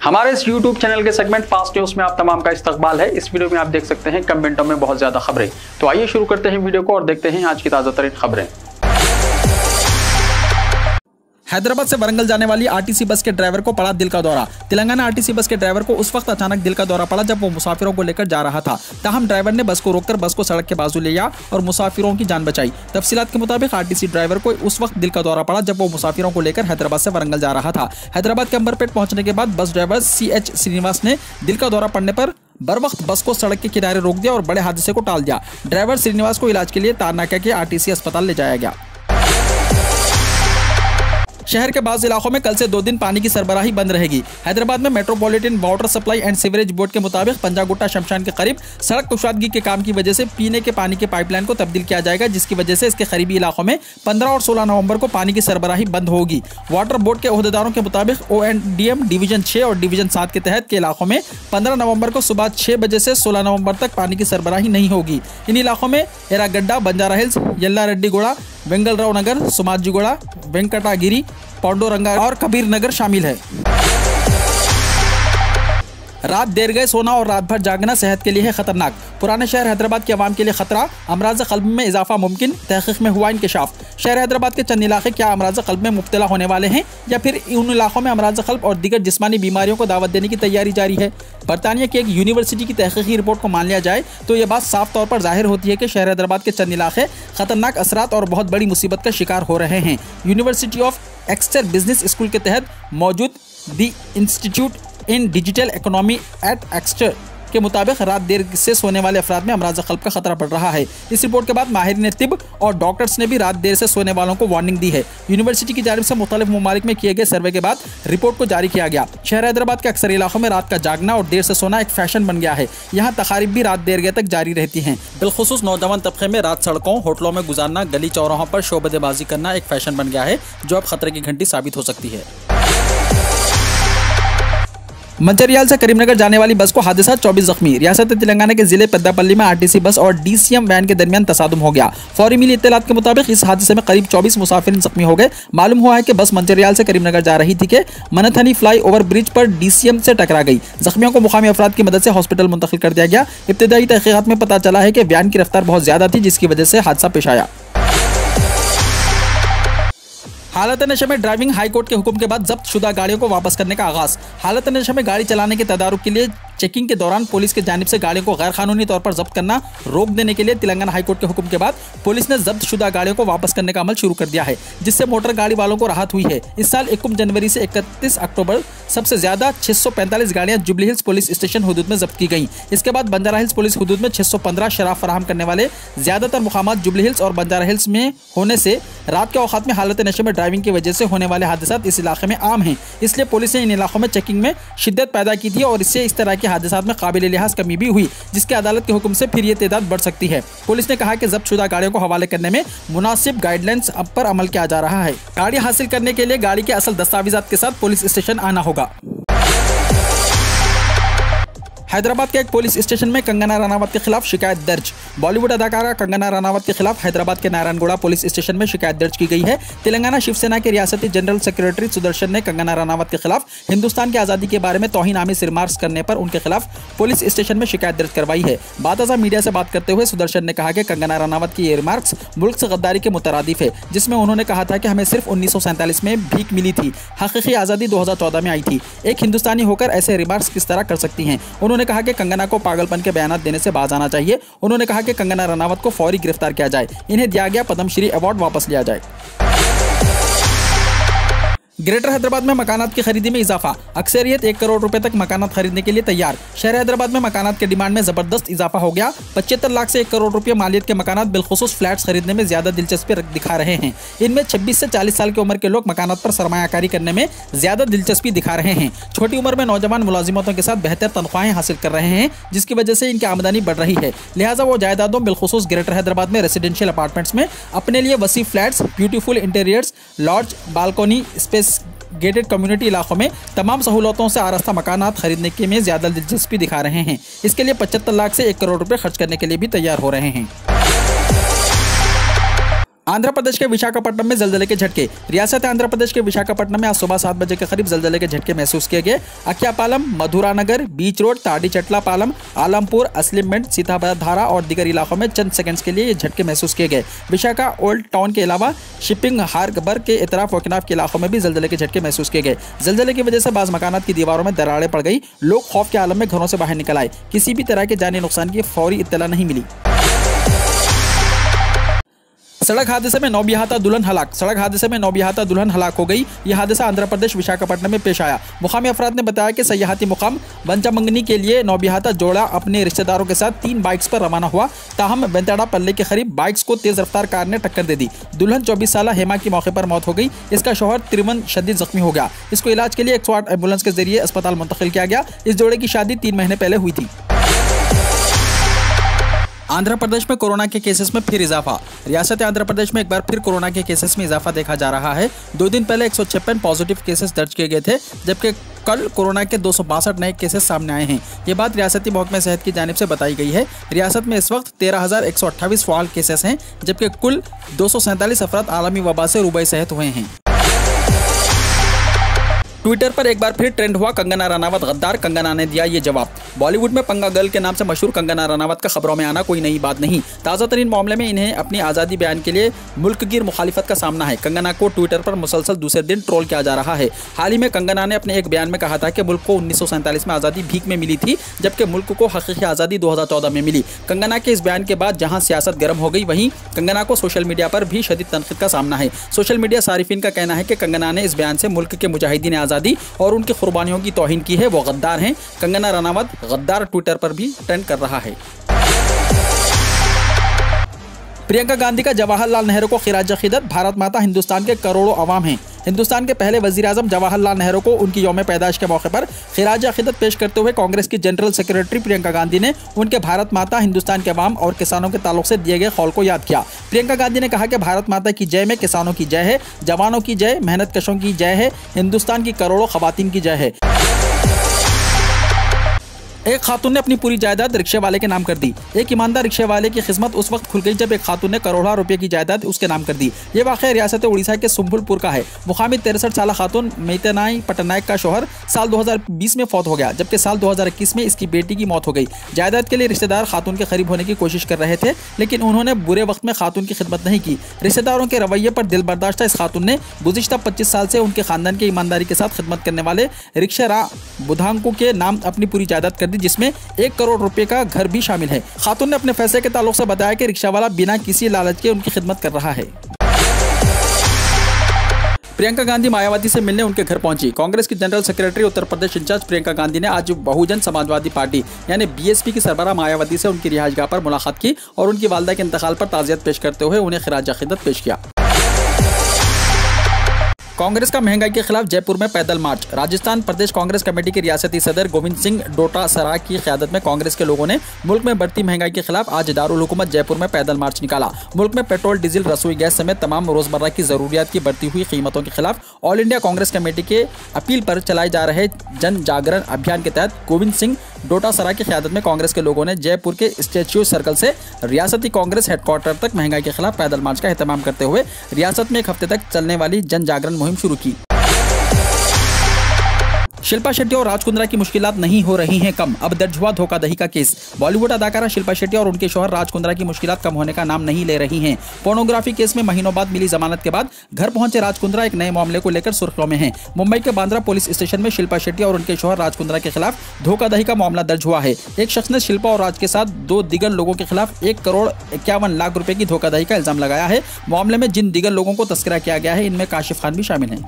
हमारे इस YouTube channel के सेगमेंट फास्ट न्यूज में आप तमाम का इस्तकबाल है। इस वीडियो में आप देख सकते हैं कम मिनटों में बहुत ज्यादा खबरें। तो आइए शुरू करते हैं वीडियो को और देखते हैं आज की ताजा तरीन खबरें। हैदराबाद से वरंगल जाने वाली आरटीसी बस के ड्राइवर को पड़ा दिल का दौरा। तेलंगाना आरटीसी बस के ड्राइवर को उस वक्त अचानक दिल का दौरा पड़ा जब वो मुसाफिरों को लेकर जा रहा था। ताहम ड्राइवर ने बस को रोककर बस को सड़क के बाजू ले गया और मुसाफिरों की जान बचाई। तफसीलात के मुताबिक आरटीसी ड्राइवर को उस वक्त दिल का दौरा पड़ा जब वो मुसाफिरों को लेकर हैदराबाद से वरंगल जा रहा था। हैदराबाद के अंबरपेट पहुंचने के बाद बस ड्राइवर CH श्रीनिवास ने दिल का दौरा पड़ने पर बर वक्त बस को सड़क के किनारे रोक दिया और बड़े हादसे को टाल दिया। ड्राइवर श्रीनिवास को इलाज के लिए तारनाका के आरटीसी अस्पताल ले जाया गया। शहर के बाज़ इलाकों में कल से 2 दिन पानी की सरबराही बंद रहेगी। हैदराबाद में metropolitan water supply and sewerage board के मुताबिक पंजागुट्टा शमशान के करीब सड़क कुशादगी के काम की वजह से पीने के पानी के पाइपलाइन को तब्दील किया जाएगा, जिसकी वजह से इसके करीबी इलाकों में 15 और 16 नवंबर को पानी की सरबराही बंद होगी। वाटर बोर्ड के ओहदेदारों के मुताबिक ONDM डिवीजन 6 और डिवीजन 7 के तहत के इलाकों में 15 नवंबर को सुबह 6 बजे से 16 नवंबर तक पानी की सरबराही नहीं होगी। इन इलाकों में एरागड्डा, बंजारा हिल्स, यल्लारेड्डीगुड़ा, वेंगलराव नगर, सोमाजीगुड़ा, वेंकटागिरी, पांडुरंगा और कबीर नगर शामिल है। रात देर गए सोना और रात भर जागना सेहत के लिए है खतरनाक। पुराने शहर हैदराबाद के अवाम के लिए खतरा, अमराज क़ल्ब में इजाफा मुमकिन, तहक़ीक़ में हुआ इंकशाफ। शहर हैदराबाद के चंद इलाके क्या अमराज क़ल्ब में मुब्तला होने वाले हैं या फिर उन इलाकों में अमराज क़ल्ब और दीगर जिस्मानी बीमारियों को दावत देने की तैयारी जारी है। बरतानिया की एक यूनिवर्सिटी की तहक़ीक़ी रिपोर्ट को मान लिया जाए तो ये बात साफ तौर पर जाहिर होती है कि शहर हैदराबाद के चंद इलाके खतरनाक असरात और बहुत बड़ी मुसीबत का शिकार हो रहे हैं। University of Exter business school के तहत मौजूद the institute in digital economy eight Exter के मुताबिक रात देर से सोने वाले अफराद में अमराज क़ल्ब का खतरा बढ़ रहा है। इस रिपोर्ट के बाद माहिरीन तिब और डॉक्टर्स ने भी रात देर से सोने वालों को वार्निंग दी है। यूनिवर्सिटी की जानिब से मुख्तलिफ ममालिक में किए गए सर्वे के बाद रिपोर्ट को जारी किया गया। शहर हैदराबाद के अक्सर इलाकों में रात का जागना और देर से सोना एक फैशन बन गया है। यहाँ तकारीब भी रात देर तक जारी रहती हैं। बिलखुसूस नौजवान तबके में रात सड़कों होटलों में गुजारना, गली चौराहों पर शोबदेबाजी करना एक फैशन बन गया है जो अब खतरे की घंटी साबित हो सकती है। मंचरियाल से करीमनगर जाने वाली बस को हादसा, 24 जख्मी। रियासत तेलंगाना के जिले पेद्दापल्ली में आरटीसी बस और DCM वैन के दरमियान तसादुम हो गया। फौरी मिली इत्तलात के मुताबिक इस हादसे में करीब 24 मुसाफिर जख्मी हो गए। मालूम हुआ है कि बस मंचरियाल से करीमनगर जा रही थी कि मनथनी फ्लाई ओवर ब्रिज पर DCM से टकरा गई। जख्मियों को मुकामी अफराद की मदद से हॉस्पिटल मुंतकिल कर दिया गया। इब्तिदाई तहकीकात में पता चला है कि वैन की रफ्तार बहुत ज्यादा थी, जिसकी वजह से हादसा पेश आया। हालत नशे में ड्राइविंग, हाई कोर्ट के हुक्म के बाद जब्त शुदा गाड़ियों को वापस करने का आगाज। हालत नशे में गाड़ी चलाने के तदारुक के लिए चेकिंग के दौरान पुलिस की जानिब से गाड़ियों को गैर कानूनी तौर पर जब्त करना रोक देने के लिए तेलंगाना हाई कोर्ट के हुक्म के बाद पुलिस ने जब्त शुदा गाड़ियों को वापस करने का अमल शुरू कर दिया है, जिससे मोटर गाड़ी वालों को राहत हुई है। इस साल 21 जनवरी से 31 अक्टूबर सबसे ज्यादा 645 गाड़ियां जुबली हिल्स पुलिस स्टेशन हुदूद में जब्त की गई। इसके बाद बंजारा हिल्स पुलिस हुदूद में 615 शराब फराहम करने वाले ज्यादातर मुकामात जुबली हिल्स और बंजारा हिल्स में होने से रात के औकात में हालत नशे में ड्राइविंग की वजह से होने वाले हादसात इस इलाके में आम हैं। इसलिए पुलिस ने इन इलाकों में चेकिंग में शिद्दत पैदा की थी और इससे इस तरह के हादसात में काबिल लिहाज कमी भी हुई, जिसके अदालत के हुक्म से फिर ये तादाद बढ़ सकती है। पुलिस ने कहा कि जब्त शुदा गाड़ियों को हवाले करने में मुनासिब गाइडलाइंस अब पर अमल किया जा रहा है। गाड़ी हासिल करने के लिए गाड़ी के असल दस्तावेजात के साथ पुलिस स्टेशन आना होगा। हैदराबाद के एक पुलिस स्टेशन में कंगना रनावत के खिलाफ शिकायत दर्ज। बॉलीवुड अदाकारा कंगना रनावत के खिलाफ हैदराबाद के नारायणगुड़ा पुलिस स्टेशन में शिकायत दर्ज की गई है। तेलंगाना शिवसेना के रियासती जनरल सेक्रेटरी सुदर्शन ने कंगना रनावत के खिलाफ हिंदुस्तान की आज़ादी के बारे में तौहीन आमेज़ रिमार्क्स करने पर उनके खिलाफ पुलिस स्टेशन में शिकायत दर्ज करवाई है। बादशाह मीडिया से बात करते हुए सुदर्शन ने कहा कि कंगना रनावत की ये रिमार्क्स मुल्क से गद्दारी के मुतरादिफ है, जिसमें उन्होंने कहा था कि हमें सिर्फ 1947 में भीख मिली थी, हकीकी आज़ादी 2014 में आई थी। एक हिंदुस्तानी होकर ऐसे रिमार्क्स किस तरह कर सकती हैं। उन्होंने कहा कि कंगना को पागलपन के बयान देने से बाज आना चाहिए। उन्होंने कहा कि कंगना रनावत को फौरी गिरफ्तार किया जाए, इन्हें दिया गया पद्मश्री अवार्ड वापस लिया जाए। ग्रेटर हैदराबाद में मकानात की खरीदी में इजाफा, अक्सरियत 1 करोड़ रुपए तक मकानात खरीदने के लिए तैयार। शहर हैदराबाद में मकानात के डिमांड में जबरदस्त इजाफा हो गया। 75 लाख से 1 करोड़ रुपए मालियत के मकानात बिलखुसूस फ्लैट्स खरीदने में ज्यादा दिलचस्पी दिखा रहे हैं। इनमें 26 से 40 साल की उम्र के लोग मकानात पर सरमायाकारी करने में ज्यादा दिलचस्पी दिखा रहे हैं। छोटी उम्र में नौजवान मुलाजिमतों के साथ बेहतर तनख्वाहें हासिल कर रहे हैं, जिसकी वजह से इनकी आमदनी बढ़ रही है। लिहाजा वो जायदादों बिलखुसूस ग्रेटर हैदराबाद में रेसिडेंशियल अपार्टमेंट्स में अपने लिए वसी flats, beautiful interiors, lawns, balcony space, gated community इलाकों में तमाम सहूलतों से आरास्ता मकानात खरीदने के में ज्यादा दिलचस्पी दिखा रहे हैं। इसके लिए 75 लाख से 1 करोड़ रुपए खर्च करने के लिए भी तैयार हो रहे हैं। आंध्र प्रदेश के विशाखापट्टनम में जलजले के झटके। रियासत आंध्र प्रदेश के विशाखापट्टनम में आज सुबह 7 बजे के करीब जलजले के झटके महसूस किए गए। अक्यापालम, मधुरानगर, बीच रोड, ताड़ीचट्टापालम, आलमपुर, असलिममेंट, सीताधारा और दीगर इलाकों में चंद सेकंड्स के लिए ये झटके महसूस किए गए। विशाखा ओल्ड टाउन के अलावा शिपिंग हार्बर के इतराफ वकिनाफ के इलाकों में भी जलजले के झटके महसूस किए गए। जलजले की वजह से बाज़ मकानात की दीवारों में दरारें पड़ गई। लोग खौफ के आलम में घरों से बाहर निकल आए। किसी भी तरह के जानी नुकसान की फौरी इत्तला नहीं मिली। सड़क हादसे में नौबिहाता दुल्हन हलाक। सड़क हादसे में नौबिहाता दुल्हन हलाक हो गई। यह हादसा आंध्र प्रदेश विशाखापट्टनम में पेश आया। मुकामी अफराद ने बताया कि सयाहती मुकाम बंचामंगनी के लिए नौबिहाता जोड़ा अपने रिश्तेदारों के साथ 3 बाइक्स पर रवाना हुआ। ताहम बेंताड़ा पल्ले के करीब बाइक्स को तेज रफ्तार कार ने टक्कर दे दी। दुल्हन 24 साल हेमा की मौके पर मौत हो गई। इसका शौहर त्रिवन शदीद जख्मी हो गया। इसको इलाज के लिए 108 एम्बुलेंस के जरिए अस्पताल मुंतकिल किया गया। इस जोड़े की शादी 3 महीने पहले हुई थी। आंध्र प्रदेश में कोरोना के केसेस में फिर इजाफा। रियासत आंध्र प्रदेश में एक बार फिर कोरोना के केसेस में इजाफा देखा जा रहा है। 2 दिन पहले 156 पॉजिटिव केसेस दर्ज किए गए थे, जबकि कल कोरोना के 262 नए केसेस सामने आए हैं। ये बात रियासती महकमे सेहत की जानिब से बताई गई है। रियासत में इस वक्त 13,128 फ़ाल केसेस हैं, जबकि कुल 247 अफराद आलमी वबा से रूबे सेहत हुए हैं। ट्विटर पर एक बार फिर ट्रेंड हुआ कंगना रनावत गद्दार। कंगना ने दिया ये जवाब। बॉलीवुड में पंगा गर्ल के नाम से मशहूर कंगना रनावत का खबरों में आना कोई नई बात नहीं। ताज़ा तरीन मामले में इन्हें अपनी आज़ादी बयान के लिए मुल्कगीर मुखालिफत का सामना है। कंगना को ट्विटर पर मुसलसल दूसरे दिन ट्रोल किया जा रहा है। हाल ही में कंगना ने अपने एक बयान में कहा था कि मुल्क को 1947 में आज़ादी भीख में मिली थी, जबकि मुल्क को हकीकी आज़ादी 2014 में मिली। कंगना के इस बयान के बाद जहां सियासत गर्म हो गई, वहीं कंगना को सोशल मीडिया पर भी शदीद तनकीद का सामना है। सोशल मीडिया सारिफिन का कहना है कि कंगना ने इस बयान से मुल्क के मुजाहिदीन आज़ादी और उनकी कुर्बानियों की तौहीन की है। वो गद्दार हैं। कंगना रनावत गद्दार ट्विटर पर भी ट्रेंड कर रहा है। प्रियंका गांधी का जवाहरलाल नेहरू को खिराज अकीदत। भारत माता हिंदुस्तान के करोड़ों अवाम हैं। हिंदुस्तान के पहले वजीर आजम जवाहरलाल नेहरू को उनकी यौम पैदाइश के मौके पर खिराज अकीदत पेश करते हुए कांग्रेस की जनरल सेक्रेटरी प्रियंका गांधी ने उनके भारत माता, हिंदुस्तान के अवाम और किसानों के ताल्लुक से दिए गए कौल को याद किया। प्रियंका गांधी ने कहा कि भारत माता की जय में किसानों की जय है, जवानों की जय, मेहनत कशों की जय है, हिंदुस्तान की करोड़ों खवातीन की जय है। एक खातून ने अपनी पूरी जायदाद रिक्शे वाले के नाम कर दी। एक ईमानदार रिक्शे वाले की किस्मत उस वक्त खुल गई जब एक खातून ने करोड़ों रुपए की जायदाद उसके नाम कर दी। ये वाक़या रियासत उड़ीसा के सुंबुलपुर का है। मुकामी 63 साल खातून मैतनाई पटनायक का शोहर साल 2020 में फौत हो गया, जबकि साल 2021 में इसकी बेटी की मौत हो गई। जायदाद के लिए रिश्तेदार खातून के करीब होने की कोशिश कर रहे थे, लेकिन उन्होंने बुरे वक्त में खातून की खिदमत नहीं की। रिश्तेदारों के रवैये पर दिल बर्दाश्त इस खातून ने गुज़िश्ता 25 साल से उनके खानदान की ईमानदारी के साथ खिदमत करने वाले रिक्शा रा बुधांकू के नाम अपनी पूरी जायदाद कर दी, जिसमें 1 करोड़ रुपए का घर भी शामिल है। खातून ने अपने फैसले के ताल्लुक से बताया कि रिक्शा वाला बिना किसी लालच के उनकी खिदमत कर रहा है। प्रियंका गांधी मायावती से मिलने उनके घर पहुंची। कांग्रेस की general secretary Uttar Pradesh in charge Priyanka Gandhi ने आज बहुजन समाजवादी पार्टी यानी बीएसपी की सरबराह मायावती से उनकी रिहाइशगाह पर मुलाकात की और उनकी वालदा के इंतकाल पर ताज़ियत पेश करते हुए उन्हें खिराज अकीदत पेश किया। कांग्रेस का महंगाई के खिलाफ जयपुर में पैदल मार्च। राजस्थान प्रदेश कांग्रेस कमेटी के रियासती सदर गोविंद सिंह डोटासरा की क़यादत में कांग्रेस के लोगों ने मुल्क में बढ़ती महंगाई के खिलाफ आज दारुल हुकूमत जयपुर में पैदल मार्च निकाला। मुल्क में पेट्रोल, डीजल, रसोई गैस समेत तमाम रोजमर्रा की जरूरियात की बढ़ती हुई कीमतों के खिलाफ ऑल इंडिया कांग्रेस कमेटी के अपील पर चलाए जा रहे जन जागरण अभियान के तहत गोविंद सिंह डोटासरा की क़यादत में कांग्रेस के लोगों ने जयपुर के स्टैच्यू सर्कल से रियासती कांग्रेस हेडक्वार्टर तक महंगाई के खिलाफ पैदल मार्च का एहतमाम करते हुए रियासत में 1 हफ्ते तक चलने वाली जन जागरण मुहिम शुरू की। शिल्पा शेट्टी और राज कुंद्रा की मुश्किलात नहीं हो रही हैं कम। अब दर्ज हुआ धोखाधड़ी का केस। बॉलीवुड अदाकारा शिल्पा शेट्टी और उनके शौहर राज कुंद्रा की मुश्किलात कम होने का नाम नहीं ले रही हैं। पोर्नोग्राफी केस में महीनों बाद मिली जमानत के बाद घर पहुंचे राज कुंद्रा एक नए मामले को लेकर सुर्खियों में हैं। मुंबई के बांद्रा पुलिस स्टेशन में शिल्पा शेट्टी और उनके शौहर राज कुंद्रा के खिलाफ धोखाधड़ी का मामला दर्ज हुआ है। एक शख्स ने शिल्पा और राज के साथ 2 दिगर लोगों के खिलाफ 1 करोड़ 51 लाख रुपए की धोखाधड़ी का इल्जाम लगाया है। मामले में जिन दिगर लोगों को तस्करा किया गया है, इनमें काशिफ खान भी शामिल हैं।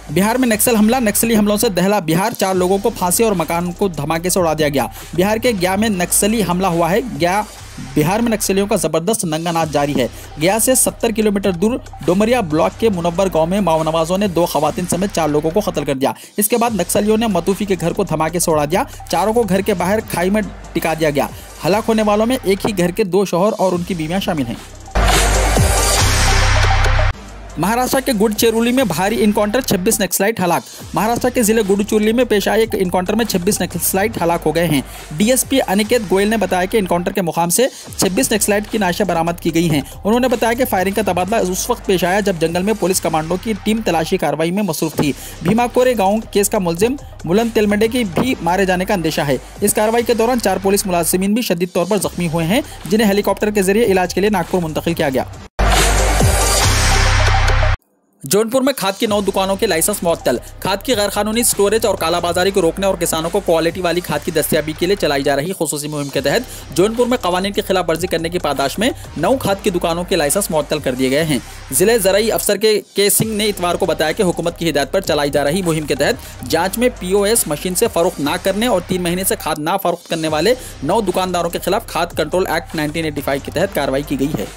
बिहार में नक्सल हमला। नक्सली हमलों से दहला बिहार। 4 लोगों को फांसी और मकान को धमाके से उड़ा दिया गया। बिहार के गया में नक्सली हमला हुआ है। गया बिहार में नक्सलियों का जबरदस्त नंगा नाच जारी है। गया से 70 किलोमीटर दूर डोमरिया ब्लॉक के मुनव्वर गांव में माओनवाजों ने 2 खवातीन समेत 4 लोगों को कत्ल कर दिया। इसके बाद नक्सलियों ने मतूफी के घर को धमाके से उड़ा दिया। चारों को घर के बाहर खाई में टिका दिया गया। हलाक होने वालों में एक ही घर के 2 शौहर और उनकी बीवियां शामिल हैं। महाराष्ट्र के गुडचिरोली में भारी इनकाउंटर, 26 नक्सलाइट हलाक। महाराष्ट्र के जिले गुडचिरोली में पेश आए एक इनकाउंटर में 26 नक्सलाइट हलाक हो गए हैं। डीएसपी अनिकेत गोयल ने बताया कि इनकाउंटर के मुकाम से 26 नक्सलाइट की नाशें बरामद की गई हैं। उन्होंने बताया कि फायरिंग का तबादला उस वक्त पेश आया जब जंगल में पुलिस कमांडो की टीम तलाशी कार्रवाई में मसरूफ थी। भीमाकोरे गाँव केस का मुलजिम मुलंद तेलमंडे की भी मारे जाने का अंदेशा है। इस कार्रवाई के दौरान 4 पुलिस मुलाजिमीन भी शदीद तौर पर जख्मी हुए हैं, जिन्हें हेलीकॉप्टर के जरिए इलाज के लिए नागपुर मुंतकिल किया गया। जौनपुर में खाद की 9 दुकानों के लाइसेंस मुअत्तल। खाद की गैरकानूनी स्टोरेज और कालाबाजारी को रोकने और किसानों को क्वालिटी वाली खाद की दस्तयाबी के लिए चलाई जा रही खुसूसी मुहिम के तहत जौनपुर में कवानीन की खिलाफ वर्जी करने की पादाश में 9 खाद की दुकानों के लाइसेंस मुअत्तल कर दिए गए हैं। जिले ज़राई अफसर के सिंह ने इतवार को बताया कि हुकूमत की हिदायत पर चलाई जा रही मुहिम के तहत जांच में POS मशीन से फरोख्त न करने और 3 महीने से खाद ना फरोख्त करने वाले 9 दुकानदारों के खिलाफ खाद कंट्रोल एक्ट 1985 के तहत कार्रवाई की गई है।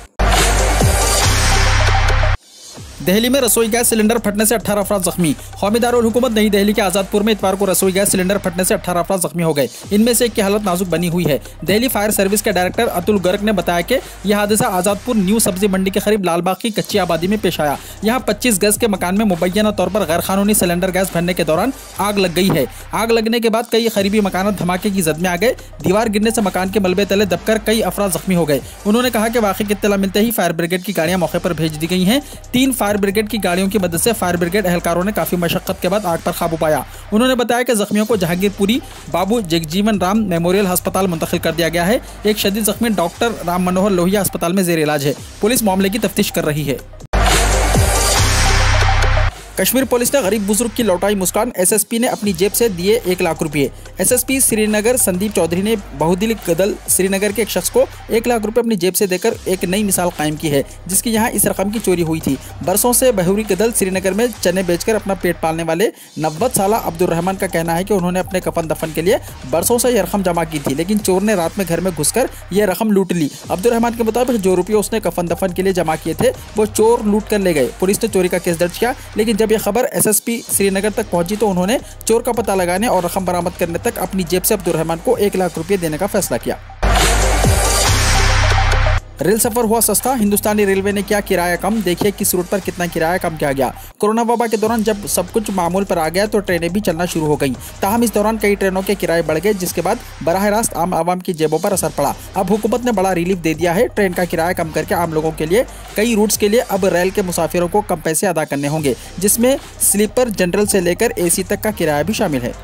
दिल्ली में रसोई गैस सिलेंडर फटने से 18 अफराद जख्मी। कौमी दारुल हुकूमत नई दिल्ली के आजादपुर में इतवार को रसोई गैस सिलेंडर फटने से 18 अफराद जख्मी हो गए। इनमें से एक की हालत नाजुक बनी हुई है। दिल्ली फायर सर्विस के डायरेक्टर अतुल गर्ग ने बताया कि यह हादसा आजादपुर न्यू सब्जी मंडी के करीब लालबाग की कच्ची आबादी में पेश आया। यहाँ 25 गज के मकान में मुबैना तौर पर गैर कानूनी सिलेंडर गैस भरने के दौरान आग लग गई है। आग लगने के बाद कई करीबी मकान धमाके की जद में आ गए। दीवार गिरने से मकान के मलबे तले दबकर कई अफराद जख्मी हो गए। उन्होंने कहा कि वाक़े की इत्तला मिलते ही फायर ब्रिगेड की गाड़ियां मौके पर भेज दी गई हैं। 3 फायर ब्रिगेड की गाड़ियों की मदद से फायर ब्रिगेड एहलकारों ने काफी मशक्कत के बाद आग पर काबू पाया। उन्होंने बताया कि जख्मियों को जहांगीरपुरी बाबू जगजीवन राम मेमोरियल अस्पताल मुंतकिल कर दिया गया है। एक शदीद जख्मी डॉक्टर राम मनोहर लोहिया अस्पताल में जेर इलाज है। पुलिस मामले की तफ्तीश कर रही है। कश्मीर पुलिस ने गरीब बुजुर्ग की लौटाई मुस्कान। SSP ने अपनी जेब से दिए 1 लाख रुपये। SSP श्रीनगर संदीप चौधरी ने बहुदिल गदल श्रीनगर के एक शख्स को 1 लाख रुपये अपनी जेब से देकर एक नई मिसाल कायम की है, जिसकी यहां इस रकम की चोरी हुई थी। बरसों से बहूरी गदल श्रीनगर में चने बेचकर अपना पेट पालने वाले 90 साला अब्दुल रहमान का कहना है कि उन्होंने अपने कफन दफन के लिए बरसों से यह रकम जमा की थी, लेकिन चोर ने रात में घर में घुसकर यह रकम लूट ली। अब्दुल रहमान के मुताबिक जो रुपये उसने कफन दफन के लिए जमा किए थे वो चोर लूट कर ले गए। पुलिस ने चोरी का केस दर्ज किया, लेकिन जब यह खबर SSP श्रीनगर तक पहुंची तो उन्होंने चोर का पता लगाने और रकम बरामद करने तक अपनी जेब से अब्दुल रहमान को 1 लाख रुपये देने का फैसला किया। रेल सफर हुआ सस्ता। हिंदुस्तानी रेलवे ने किया किराया कम। देखिए किस रूट पर कितना किराया कम किया गया। कोरोना वबा के दौरान जब सब कुछ मामूल पर आ गया तो ट्रेनें भी चलना शुरू हो गईं। ताहम इस दौरान कई ट्रेनों के किराए बढ़ गए, जिसके बाद बराह रास्त आम आवाम की जेबों पर असर पड़ा। अब हुकूमत ने बड़ा रिलीफ दे दिया है। ट्रेन का किराया कम करके आम लोगों के लिए कई रूट्स के लिए अब रेल के मुसाफिरों को कम पैसे अदा करने होंगे, जिसमें स्लीपर, जनरल से लेकर AC तक का किराया भी शामिल है।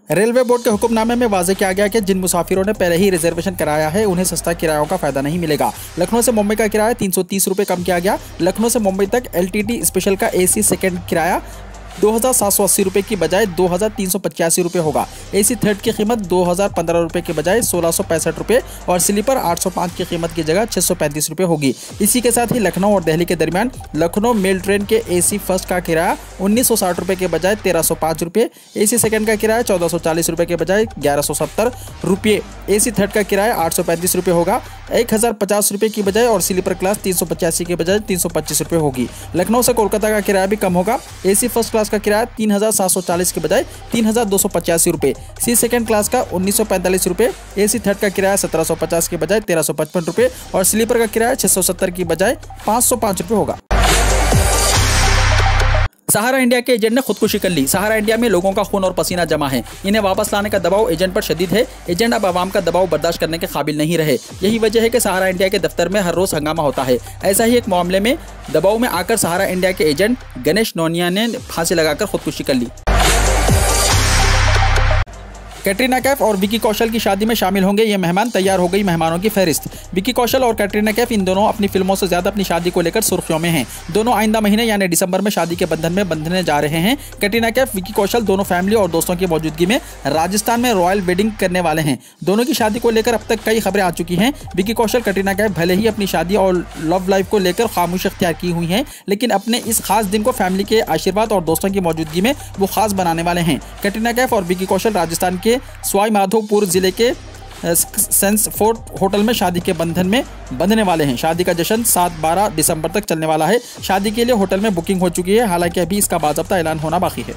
रेलवे बोर्ड के हुक्मनामे में वाज़ेह किया गया कि जिन मुसाफिरों ने पहले ही रिजर्वेशन कराया है उन्हें सस्ता किरायों का फायदा नहीं मिलेगा। लखनऊ से मुंबई का किराया 330 रुपये कम किया गया। लखनऊ से मुंबई तक LTT स्पेशल का AC सेकेंड किराया 2780 रुपये की बजाय 2385 रुपये होगा। AC थर्ड की कीमत 2015 रुपये की बजाय 1665 रुपये और स्लीपर 805 की कीमत की जगह 635 रुपये होगी। इसी के साथ ही लखनऊ और दिल्ली के दरमियान लखनऊ मेल ट्रेन के AC फर्स्ट का किराया 1960 रुपये के बजाय 1305 रुपये, AC सेकेंड का किराया 1440 रुपये के बजाय 1170 रुपये, AC थर्ड का किराया 835 रुपये होगा 1050 रुपये की बजाय और स्लीपर क्लास 385 के बजाय 325 रुपये होगी। लखनऊ से कोलकाता का किराया भी कम होगा। AC फर्स्ट क्लास का किराया 3740 के बजाय 3285 रुपये, C सेकेंड क्लास का 1945 रुपये, AC थर्ड का किराया 1750 के बजाय 1355 रुपये और स्लीपर का किराया 670 की बजाय 505 रुपये होगा। सहारा इंडिया के एजेंट ने खुदकुशी कर ली। सहारा इंडिया में लोगों का खून और पसीना जमा है। इन्हें वापस लाने का दबाव एजेंट पर शदीद है। एजेंट अब आवाम का दबाव बर्दाश्त करने के काबिल नहीं रहे। यही वजह है कि सहारा इंडिया के दफ्तर में हर रोज हंगामा होता है। ऐसा ही एक मामले में दबाव में आकर सहारा इंडिया के एजेंट गणेश नोनिया ने फांसी लगाकर खुदकुशी कर ली। कैटरीना कैफ और विकी कौशल की शादी में शामिल होंगे ये मेहमान। तैयार हो गई मेहमानों की फहरिस्त। विकी कौशल और कैटरीना कैफ इन दोनों अपनी फिल्मों से ज्यादा अपनी शादी को लेकर सुर्खियों में हैं। दोनों आइंदा महीने यानी दिसंबर में शादी के बंधन में बंधने जा रहे हैं। कैटरीना कैफ, विकी कौशल दोनों फैमिली और दोस्तों की मौजूदगी में राजस्थान में रॉयल वेडिंग करने वाले हैं। दोनों की शादी को लेकर अब तक कई खबरें आ चुकी हैं। विकी कौशल, कैटरीना कैफ भले ही अपनी शादी और लव लाइफ को लेकर खामोश अख्तियार की हुई हैं, लेकिन अपने इस खास दिन को फैमिली के आशीर्वाद और दोस्तों की मौजूदगी में वो खास बनाने वाले हैं। कैटरीना कैफ और विकी कौशल राजस्थान के सवाई माधोपुर जिले के सेंस फोर्ट होटल में शादी के बंधन में बंधने वाले हैं। शादी का जश्न 7-12 दिसंबर तक चलने वाला है। शादी के लिए होटल में बुकिंग हो चुकी है, हालांकि अभी इसका बाज़ाब्ता ऐलान होना बाकी है।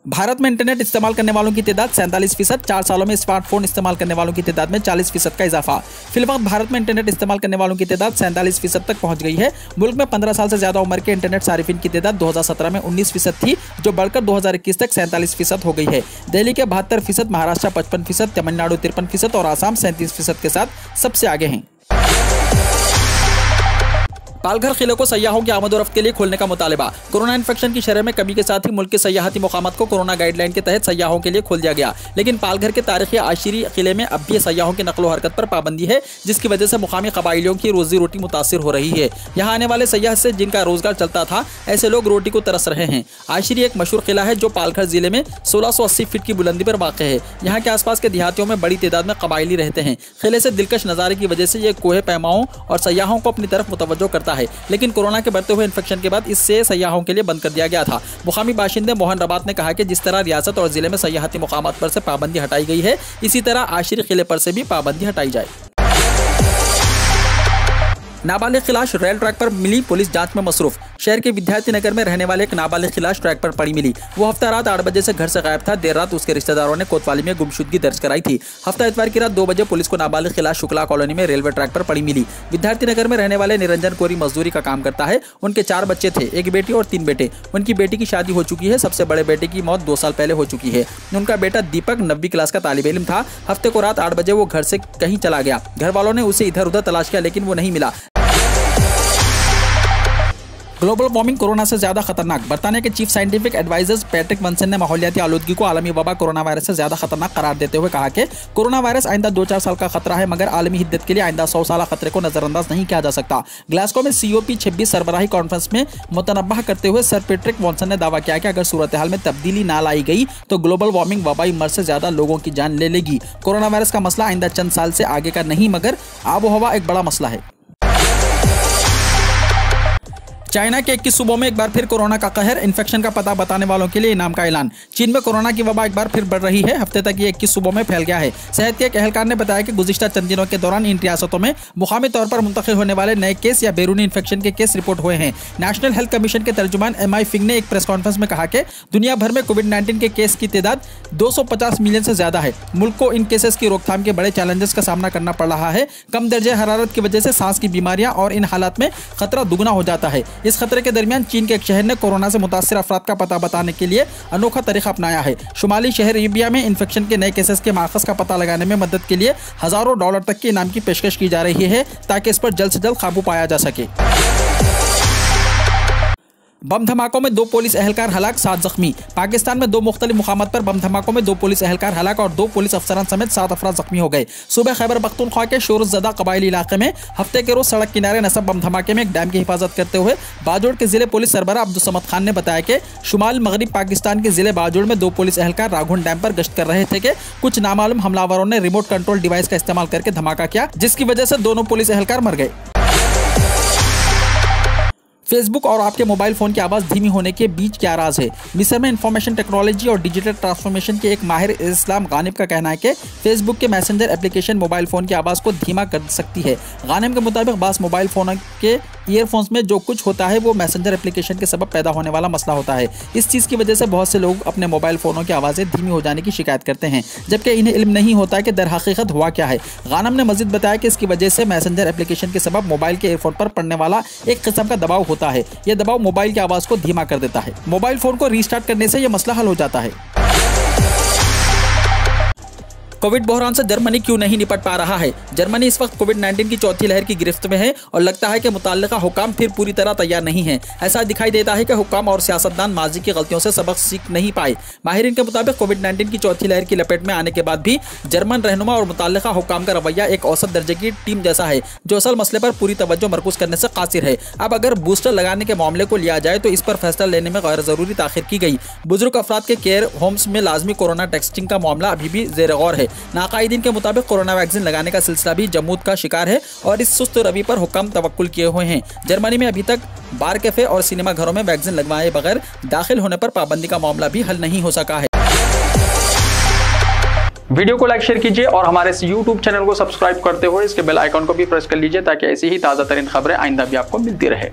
भारत में इंटरनेट इस्तेमाल करने वालों की तादाद 47%, 4 सालों में स्मार्टफोन इस्तेमाल करने वालों की तादाद में 40% का इजाफा। फिलहाल भारत में इंटरनेट इस्तेमाल करने वालों की तादाद 47% तक पहुंच गई है। मुल्क में 15 साल से ज्यादा उम्र के इंटरनेट सारिफिन की तादाद 2017 में 19% थी, जो बढ़कर 2021 तक 47% हो गई है। दिल्ली के 72%, महाराष्ट्र 55%, तमिलनाडु 53% और आसाम 37% के साथ सबसे आगे हैं। पालघर किले को सयाहों की आमद और रफ्त के लिए खोलने का मुतालिबा। कोरोना इन्फेक्शन की शरह में कमी के साथ ही मुल्क के सयाहती मुकामात को कोरोना गाइडलाइन के तहत सयाहों के लिए खोल दिया गया, लेकिन पालघर के तारीखी आशिरी किले में अब भी सयाहों की नकलो हरकत पर पाबंदी है, जिसकी वजह से मुकामी कबाइलियों की रोजी रोटी मुतासिर हो रही है। यहाँ आने वाले सयाह से जिनका रोजगार चलता था, ऐसे लोग रोटी को तरस रहे हैं। आशिरी एक मशहूर किला है जो पालघर जिले में 1680 फीट की बुलंदी पर वाक़ है। यहाँ के आसपास के देहातियों में बड़ी तादाद में कबाइली रहते हैं। किले से दिलकश नज़ारे की वजह से ये कोहे पैमाओं और सयाहों को अपनी तरफ मुतवज्जो करता है, लेकिन कोरोना के बढ़ते हुए इन्फेक्शन के बाद इससे सयाहों के लिए बंद कर दिया गया था। मुकामी बाशिंदे मोहन रबात ने कहा कि जिस तरह रियासत और जिले में सयाहती मुकामात पर से पाबंदी हटाई गई है, इसी तरह आशिरी किले पर से भी पाबंदी हटाई जाए। नाबालिग की लाश रेल ट्रैक पर मिली, पुलिस जांच में मसरूफ। शहर के विद्यार्थी नगर में रहने वाले एक नाबालिग की लाश ट्रैक पर पड़ी मिली। वो हफ्ता रात 8 बजे से घर से गायब था। देर रात उसके रिश्तेदारों ने कोतवाली में गुमशुदगी दर्ज कराई थी। हफ्ता इतवार की रात 2 बजे पुलिस को नाबालिग की लाश शुक्ला कॉलोनी में रेलवे ट्रैक पर पड़ी मिली। विद्यार्थी नगर में रहने वाले निरंजन कोरी मजदूरी का काम करता है। उनके 4 बच्चे थे, एक बेटी और 3 बेटे। उनकी बेटी की शादी हो चुकी है। सबसे बड़े बेटे की मौत 2 साल पहले हो चुकी है। उनका बेटा दीपक 9वीं क्लास का तालिब इल्म था। हफ्ते को रात 8 बजे वो घर से कहीं चला गया। घर वालों ने उसे इधर उधर तलाश किया, लेकिन वो नहीं मिला। ग्लोबल वार्मिंग कोरोना से ज्यादा खतरनाक। बरतानिया के चीफ साइंटिफिक एडवाइजर पैट्रिक वंसन ने माहौलियाती आलूदगी को आलमी वबा कोरोना वायरस से ज्यादा खतरनाक करार देते हुए कहा कि कोरोना वायरस आइंदा 2-4 साल का खतरा है, मगर आलमी हिद्दत के लिए आइंदा 100 साल खतरे को नजरअंदाज नहीं किया जा सकता। ग्लासगो में COP26 सरबराही कॉन्फ्रेंस में मुतनब्बह करते हुए सर पैट्रिक वॉनसन ने दावा किया कि अगर सूरत हाल में तब्दीली ना लाई गई तो ग्लोबल वार्मिंग वबाई मर्ज से ज्यादा लोगों की जान ले लेगी। कोरोना वायरस का मसला आइंदा चंद साल से आगे का नहीं, मगर आबो हवा एक बड़ा मसला है। चाइना के 21 सूबों में एक बार फिर कोरोना का कहर, इन्फेक्शन का पता बताने वालों के लिए इनाम का ऐलान। चीन में कोरोना की वबा एक बार फिर बढ़ रही है। हफ्ते तक ये 21 सूबों में फैल गया है। सेहत के एक एहलकार ने बताया कि गुज़िश्ता चंद दिनों के दौरान इन रियासतों में मुकामी तौर पर मुंतकिल होने वाले नए केस या बैरूनी इन्फेक्शन के केस रिपोर्ट हुए हैं। नेशनल हेल्थ कमीशन के तर्जुमान MI फिंग ने एक प्रेस कॉन्फ्रेंस में कहा कि दुनिया भर में कोविड-19 के केस की तादाद 250 मिलियन से ज्यादा है। मुल्क को इन केसेस की रोकथाम के बड़े चैलेंजेस का सामना करना पड़ रहा है। कम दर्जे हरारत की वजह से सांस की बीमारियां और इन हालात में खतरा दुगना हो जाता है। इस खतरे के दरमियान चीन के एक शहर ने कोरोना से मुतासिर अफराद का पता बताने के लिए अनोखा तरीका अपनाया है। शुमाली शहर यूबिया में इन्फेक्शन के नए केसेस के मार्कस का पता लगाने में मदद के लिए हजारों डॉलर तक के इनाम की पेशकश की जा रही है, ताकि इस पर जल्द से जल्द काबू पाया जा सके। बम धमाकों में 2 पुलिस एहलकार हलाक, 7 जख्मी। पाकिस्तान में 2 मुख्तलिफ मुकामात पर बम धमाकों में 2 पुलिस एहलकार हलाक और 2 पुलिस अफसरान समेत 7 अफराद जख्मी हो गए। सुबह खैबर पख्तूनख्वा के शोरज़दा कबाइली इलाके में हफ्ते के रोज सड़क किनारे नस्ब बम धमाके में एक डैम की हिफाजत करते हुए बाजोड़ के जिले पुलिस सरबराह अब्दुल समद खान ने बताया कि शुमाल मगरिब पाकिस्तान के जिले बाजोड़ में 2 पुलिस एहलकार राघुन डैम पर गश्त कर रहे थे कि कुछ नामालूम हमलावरों ने रिमोट कंट्रोल डिवाइस का इस्तेमाल करके धमाका किया, जिसकी वजह से दोनों पुलिस एहलकार मर गए। फेसबुक और आपके मोबाइल फोन की आवाज़ धीमी होने के बीच क्या राज है? मिस्र में इंफॉर्मेशन टेक्नोलॉजी और डिजिटल ट्रांसफॉर्मेशन के एक माहिर इस्लाम गानिब का कहना है कि फेसबुक के मैसेंजर एप्लीकेशन मोबाइल फ़ोन की आवाज़ को धीमा कर सकती है। गानिब के मुताबिक बास मोबाइल फ़ोन के ईयरफोन्स में जो कुछ होता है वो मैसेंजर एप्लीकेशन के सबब पैदा होने वाला मसला होता है। इस चीज़ की वजह से बहुत से लोग अपने मोबाइल फ़ोनों की आवाज़ें धीमी हो जाने की शिकायत करते हैं, जबकि इन्हें इल्म नहीं होता कि दर हकीकत हुआ क्या है। गानिब ने मज़ीद बताया कि इसकी वजह से मैसेंजर एप्लीकेशन के सबब मोबाइल के ईयरफोन पर पड़ने वाला एक किस्म का दबाव होता है। यह दबाव मोबाइल की आवाज़ को धीमा कर देता है। मोबाइल फ़ोन को रीस्टार्ट करने से यह मसला हल हो जाता है। कोविड बहरान से जर्मनी क्यों नहीं निपट पा रहा है? जर्मनी इस वक्त कोविड-19 की चौथी लहर की गिरफ्त में है और लगता है कि मुतल्लिका हुकाम फिर पूरी तरह तैयार नहीं है। ऐसा दिखाई देता है कि हुकाम और सियासतदान माजी की गलतियों से सबक सीख नहीं पाए। माहिरीन के मुताबिक कोविड-19 की चौथी लहर की लपेट में आने के बाद भी जर्मन रहनुमा और मुतल्लिका हुकाम का रवैया एक औसत दर्जे की टीम जैसा है, जो असल मसले पर पूरी तवज्जो मरकूज करने से कासिर है। अब अगर बूस्टर लगाने के मामले को लिया जाए तो इस पर फैसला लेने में गैर ज़रूरी ताखिर की गई। बुजुर्ग अफराद के केयर होम्स में लाजमी कोरोना टेस्टिंग का मामला अभी भी ज़ेर गौर है। नाकायदीन के मुताबिक कोरोना वैक्सीन लगाने का सिलसिला भी जमूद का शिकार है और इस सुस्त रवि पर हुक्म तवक्कुल किए हुए हैं। जर्मनी में अभी तक बार कैफे और सिनेमा घरों में वैक्सीन लगवाए बगैर दाखिल होने पर पाबंदी का मामला भी हल नहीं हो सका है। वीडियो को लाइक शेयर कीजिए और हमारे इस YouTube चैनल को सब्सक्राइब करते हुए इसके बेल आइकॉन को भी प्रेस कर लीजिए, ताकि ऐसी ही ताज़ा तरीन खबरें आइंदा भी आपको मिलती रहे।